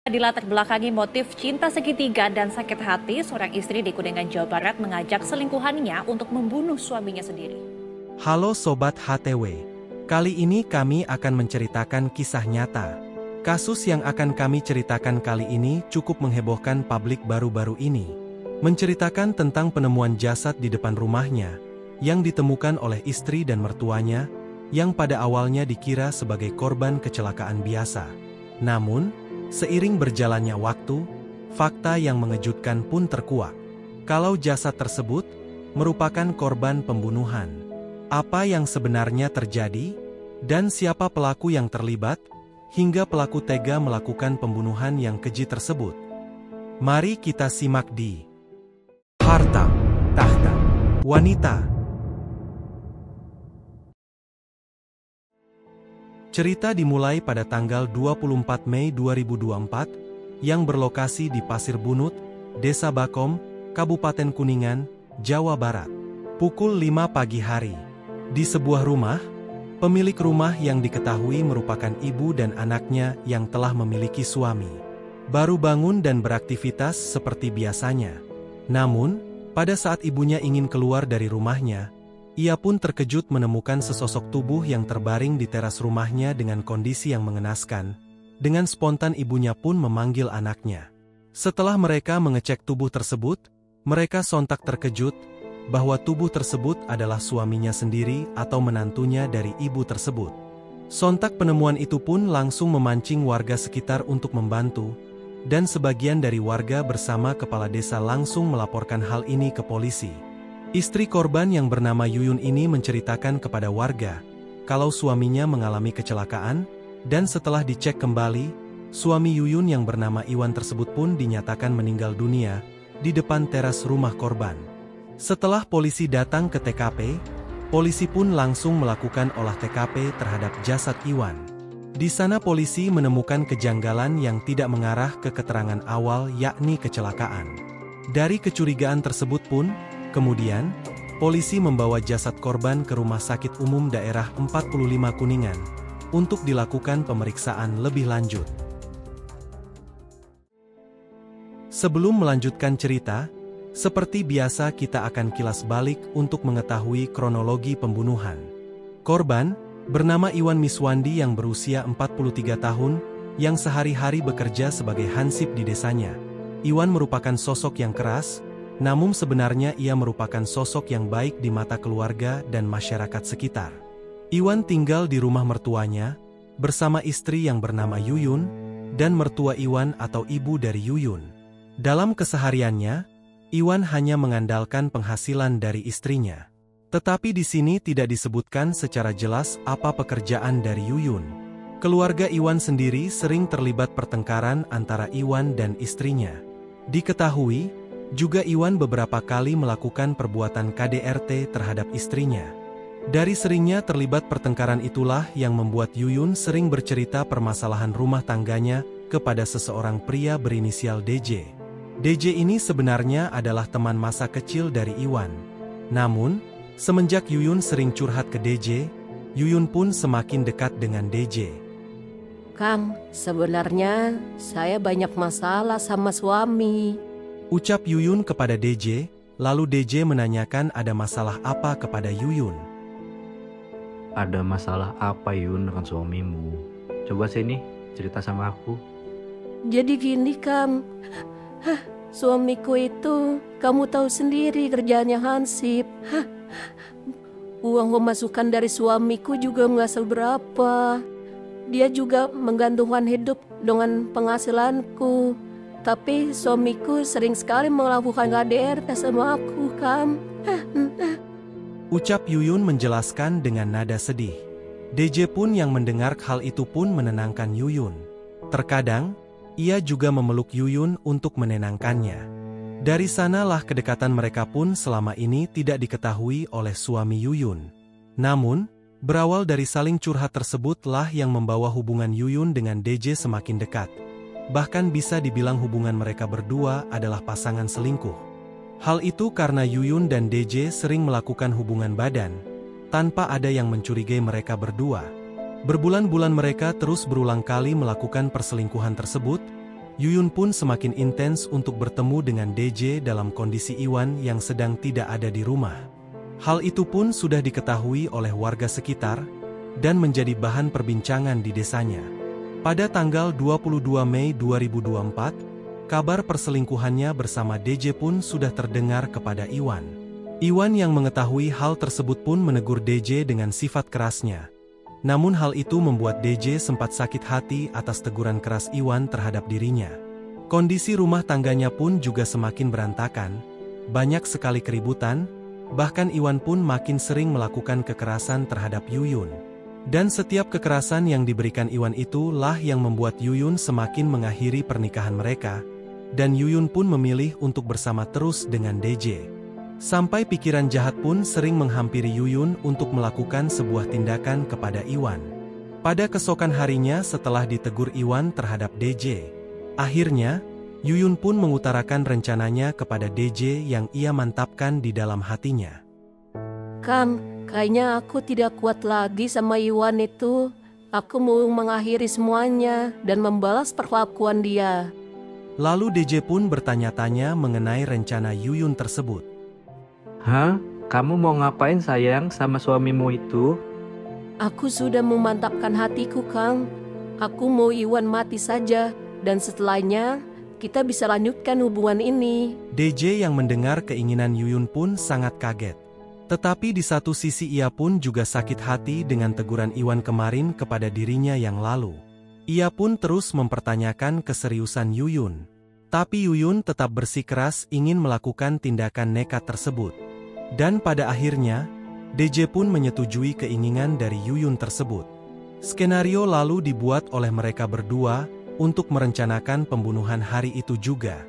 Dilatar belakangi motif cinta segitiga dan sakit hati, seorang istri di Kuningan, Jawa Barat mengajak selingkuhannya untuk membunuh suaminya sendiri. Halo Sobat HTW, kali ini kami akan menceritakan kisah nyata. Kasus yang akan kami ceritakan kali ini cukup menghebohkan publik baru-baru ini. Menceritakan tentang penemuan jasad di depan rumahnya, yang ditemukan oleh istri dan mertuanya, yang pada awalnya dikira sebagai korban kecelakaan biasa. Namun, seiring berjalannya waktu, fakta yang mengejutkan pun terkuak. Kalau jasad tersebut merupakan korban pembunuhan. Apa yang sebenarnya terjadi? Dan siapa pelaku yang terlibat? Hingga pelaku tega melakukan pembunuhan yang keji tersebut. Mari kita simak di Harta, Tahta, Wanita. Cerita dimulai pada tanggal 24 Mei 2024, yang berlokasi di Pasir Bunut, Desa Bakom, Kabupaten Kuningan, Jawa Barat. Pukul 5 pagi hari. Di sebuah rumah, pemilik rumah yang diketahui merupakan ibu dan anaknya yang telah memiliki suami. Baru bangun dan beraktivitas seperti biasanya. Namun, pada saat ibunya ingin keluar dari rumahnya, ia pun terkejut menemukan sesosok tubuh yang terbaring di teras rumahnya dengan kondisi yang mengenaskan. Dengan spontan ibunya pun memanggil anaknya. Setelah mereka mengecek tubuh tersebut, mereka sontak terkejut bahwa tubuh tersebut adalah suaminya sendiri atau menantunya dari ibu tersebut. Sontak penemuan itu pun langsung memancing warga sekitar untuk membantu, dan sebagian dari warga bersama kepala desa langsung melaporkan hal ini ke polisi. Istri korban yang bernama Yuyun ini menceritakan kepada warga kalau suaminya mengalami kecelakaan, dan setelah dicek kembali, suami Yuyun yang bernama Iwan tersebut pun dinyatakan meninggal dunia di depan teras rumah korban. Setelah polisi datang ke TKP, polisi pun langsung melakukan olah TKP terhadap jasad Iwan. Di sana polisi menemukan kejanggalan yang tidak mengarah ke keterangan awal, yakni kecelakaan. Dari kecurigaan tersebut pun, kemudian, polisi membawa jasad korban ke Rumah Sakit Umum Daerah 45 Kuningan untuk dilakukan pemeriksaan lebih lanjut. Sebelum melanjutkan cerita, seperti biasa kita akan kilas balik untuk mengetahui kronologi pembunuhan. Korban, bernama Iwan Miswandi yang berusia 43 tahun, yang sehari-hari bekerja sebagai hansip di desanya. Iwan merupakan sosok yang keras, namun sebenarnya ia merupakan sosok yang baik di mata keluarga dan masyarakat sekitar. Iwan tinggal di rumah mertuanya, bersama istri yang bernama Yuyun, dan mertua Iwan atau ibu dari Yuyun. Dalam kesehariannya, Iwan hanya mengandalkan penghasilan dari istrinya. Tetapi di sini tidak disebutkan secara jelas apa pekerjaan dari Yuyun. Keluarga Iwan sendiri sering terlibat pertengkaran antara Iwan dan istrinya. Diketahui, juga Iwan beberapa kali melakukan perbuatan KDRT terhadap istrinya. Dari seringnya terlibat pertengkaran itulah yang membuat Yuyun sering bercerita permasalahan rumah tangganya kepada seseorang pria berinisial DJ. DJ ini sebenarnya adalah teman masa kecil dari Iwan. Namun, semenjak Yuyun sering curhat ke DJ, Yuyun pun semakin dekat dengan DJ. Kang, sebenarnya saya banyak masalah sama suami. Ucap Yuyun kepada DJ, lalu DJ menanyakan ada masalah apa kepada Yuyun. Ada masalah apa Yun dengan suamimu? Coba sini, cerita sama aku. Jadi gini Kang, suamiku itu kamu tahu sendiri kerjaannya hansip. Uang pemasukan dari suamiku juga nggak seberapa. Dia juga menggantungkan hidup dengan penghasilanku. Tapi suamiku sering sekali melakukan KDRT sama aku, Kang. Ucap Yuyun menjelaskan dengan nada sedih. DJ pun yang mendengar hal itu pun menenangkan Yuyun. Terkadang, ia juga memeluk Yuyun untuk menenangkannya. Dari sanalah kedekatan mereka pun selama ini tidak diketahui oleh suami Yuyun. Namun, berawal dari saling curhat tersebutlah yang membawa hubungan Yuyun dengan DJ semakin dekat. Bahkan bisa dibilang hubungan mereka berdua adalah pasangan selingkuh. Hal itu karena Yuyun dan DJ sering melakukan hubungan badan, tanpa ada yang mencurigai mereka berdua. Berbulan-bulan mereka terus berulang kali melakukan perselingkuhan tersebut, Yuyun pun semakin intens untuk bertemu dengan DJ dalam kondisi Iwan yang sedang tidak ada di rumah. Hal itu pun sudah diketahui oleh warga sekitar dan menjadi bahan perbincangan di desanya. Pada tanggal 22 Mei 2024, kabar perselingkuhannya bersama DJ pun sudah terdengar kepada Iwan. Iwan yang mengetahui hal tersebut pun menegur DJ dengan sifat kerasnya. Namun hal itu membuat DJ sempat sakit hati atas teguran keras Iwan terhadap dirinya. Kondisi rumah tangganya pun juga semakin berantakan, banyak sekali keributan, bahkan Iwan pun makin sering melakukan kekerasan terhadap Yuyun. Dan setiap kekerasan yang diberikan Iwan itulah yang membuat Yuyun semakin mengakhiri pernikahan mereka, dan Yuyun pun memilih untuk bersama terus dengan DJ. Sampai pikiran jahat pun sering menghampiri Yuyun untuk melakukan sebuah tindakan kepada Iwan. Pada keesokan harinya setelah ditegur Iwan terhadap DJ, akhirnya, Yuyun pun mengutarakan rencananya kepada DJ yang ia mantapkan di dalam hatinya. Kang, kayaknya aku tidak kuat lagi sama Iwan itu. Aku mau mengakhiri semuanya dan membalas perlakuan dia. Lalu DJ pun bertanya-tanya mengenai rencana Yuyun tersebut. Hah? Kamu mau ngapain sayang sama suamimu itu? Aku sudah memantapkan hatiku, Kang. Aku mau Iwan mati saja, dan setelahnya kita bisa lanjutkan hubungan ini. DJ yang mendengar keinginan Yuyun pun sangat kaget. Tetapi di satu sisi ia pun juga sakit hati dengan teguran Iwan kemarin kepada dirinya yang lalu. Ia pun terus mempertanyakan keseriusan Yuyun. Tapi Yuyun tetap bersikeras ingin melakukan tindakan nekat tersebut. Dan pada akhirnya, DJ pun menyetujui keinginan dari Yuyun tersebut. Skenario lalu dibuat oleh mereka berdua untuk merencanakan pembunuhan hari itu juga.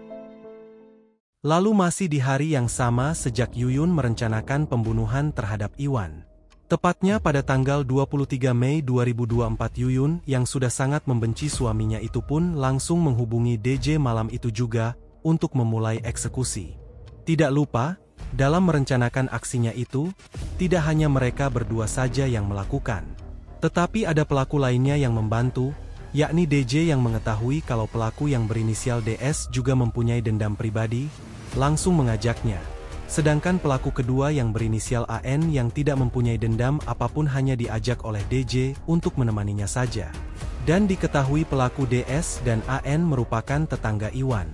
Lalu masih di hari yang sama sejak Yuyun merencanakan pembunuhan terhadap Iwan. Tepatnya pada tanggal 23 Mei 2024 Yuyun yang sudah sangat membenci suaminya itu pun langsung menghubungi DJ malam itu juga untuk memulai eksekusi. Tidak lupa, dalam merencanakan aksinya itu, tidak hanya mereka berdua saja yang melakukan. Tetapi ada pelaku lainnya yang membantu, yakni DJ yang mengetahui kalau pelaku yang berinisial DS juga mempunyai dendam pribadi, langsung mengajaknya. Sedangkan pelaku kedua yang berinisial AN yang tidak mempunyai dendam apapun hanya diajak oleh DJ untuk menemaninya saja. Dan diketahui pelaku DS dan AN merupakan tetangga Iwan.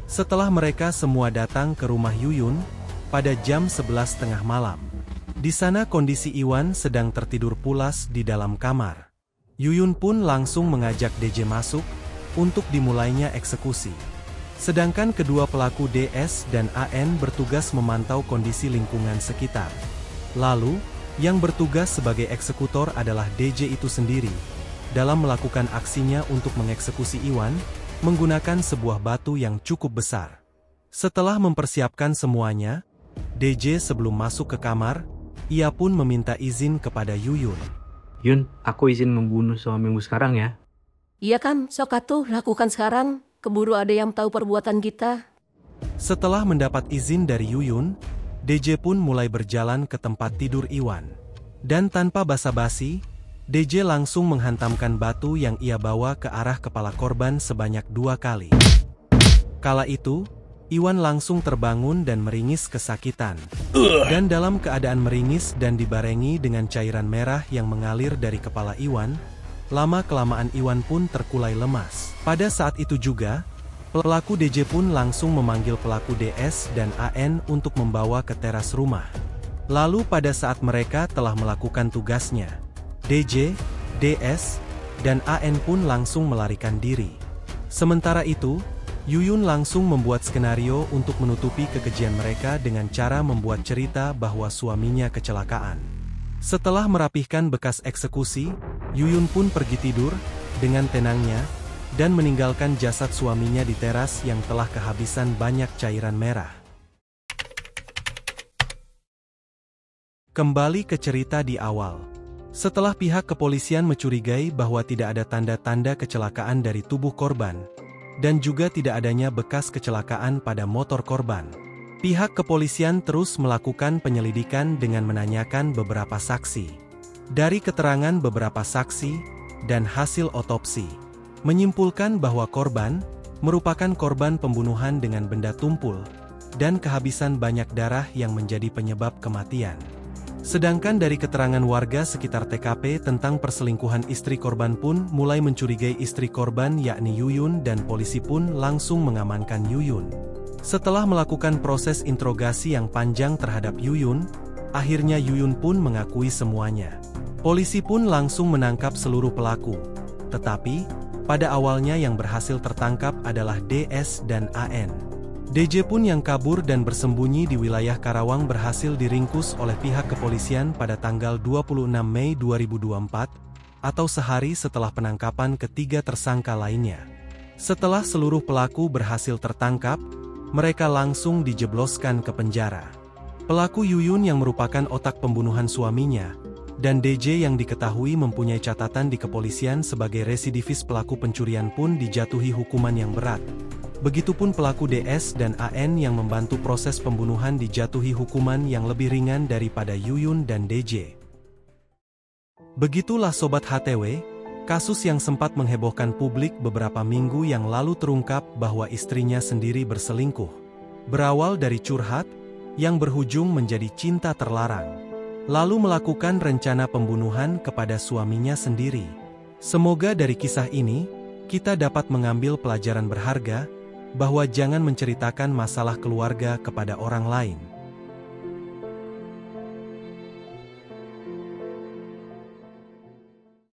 Setelah mereka semua datang ke rumah Yuyun, pada jam 11:30 malam. Di sana kondisi Iwan sedang tertidur pulas di dalam kamar. Yuyun pun langsung mengajak DJ masuk, untuk dimulainya eksekusi. Sedangkan kedua pelaku DS dan AN bertugas memantau kondisi lingkungan sekitar. Lalu, yang bertugas sebagai eksekutor adalah DJ itu sendiri, dalam melakukan aksinya untuk mengeksekusi Iwan, menggunakan sebuah batu yang cukup besar. Setelah mempersiapkan semuanya, DJ sebelum masuk ke kamar, ia pun meminta izin kepada Yuyun. Yun, aku izin membunuh suamimu sekarang ya. Iya kan, sok atuh lakukan sekarang. Keburu ada yang tahu perbuatan kita. Setelah mendapat izin dari Yuyun, DJ pun mulai berjalan ke tempat tidur Iwan. Dan tanpa basa-basi, DJ langsung menghantamkan batu yang ia bawa ke arah kepala korban sebanyak 2 kali. Kala itu, Iwan langsung terbangun dan meringis kesakitan. Dan dalam keadaan meringis dan dibarengi dengan cairan merah yang mengalir dari kepala Iwan, lama-kelamaan Iwan pun terkulai lemas. Pada saat itu juga, pelaku DJ pun langsung memanggil pelaku DS dan AN untuk membawa ke teras rumah. Lalu pada saat mereka telah melakukan tugasnya, DJ, DS, dan AN pun langsung melarikan diri. Sementara itu, Yuyun langsung membuat skenario untuk menutupi kekejian mereka dengan cara membuat cerita bahwa suaminya kecelakaan. Setelah merapihkan bekas eksekusi, Yuyun pun pergi tidur dengan tenangnya dan meninggalkan jasad suaminya di teras yang telah kehabisan banyak cairan merah. Kembali ke cerita di awal. Setelah pihak kepolisian mencurigai bahwa tidak ada tanda-tanda kecelakaan dari tubuh korban, dan juga tidak adanya bekas kecelakaan pada motor korban, pihak kepolisian terus melakukan penyelidikan dengan menanyakan beberapa saksi. Dari keterangan beberapa saksi dan hasil otopsi, menyimpulkan bahwa korban merupakan korban pembunuhan dengan benda tumpul, dan kehabisan banyak darah yang menjadi penyebab kematian. Sedangkan dari keterangan warga sekitar TKP tentang perselingkuhan istri korban pun mulai mencurigai istri korban yakni Yuyun dan polisi pun langsung mengamankan Yuyun. Setelah melakukan proses interogasi yang panjang terhadap Yuyun, akhirnya Yuyun pun mengakui semuanya. Polisi pun langsung menangkap seluruh pelaku. Tetapi, pada awalnya yang berhasil tertangkap adalah DS dan AN. DJ pun yang kabur dan bersembunyi di wilayah Karawang berhasil diringkus oleh pihak kepolisian pada tanggal 26 Mei 2024, atau sehari setelah penangkapan ketiga tersangka lainnya. Setelah seluruh pelaku berhasil tertangkap, mereka langsung dijebloskan ke penjara. Pelaku Yuyun yang merupakan otak pembunuhan suaminya, dan DJ yang diketahui mempunyai catatan di kepolisian sebagai residivis pelaku pencurian pun dijatuhi hukuman yang berat. Begitupun pelaku DS dan AN yang membantu proses pembunuhan dijatuhi hukuman yang lebih ringan daripada Yuyun dan DJ. Begitulah Sobat HTW, kasus yang sempat menghebohkan publik beberapa minggu yang lalu terungkap bahwa istrinya sendiri berselingkuh. Berawal dari curhat, yang berujung menjadi cinta terlarang. Lalu melakukan rencana pembunuhan kepada suaminya sendiri. Semoga dari kisah ini, kita dapat mengambil pelajaran berharga, bahwa jangan menceritakan masalah keluarga kepada orang lain.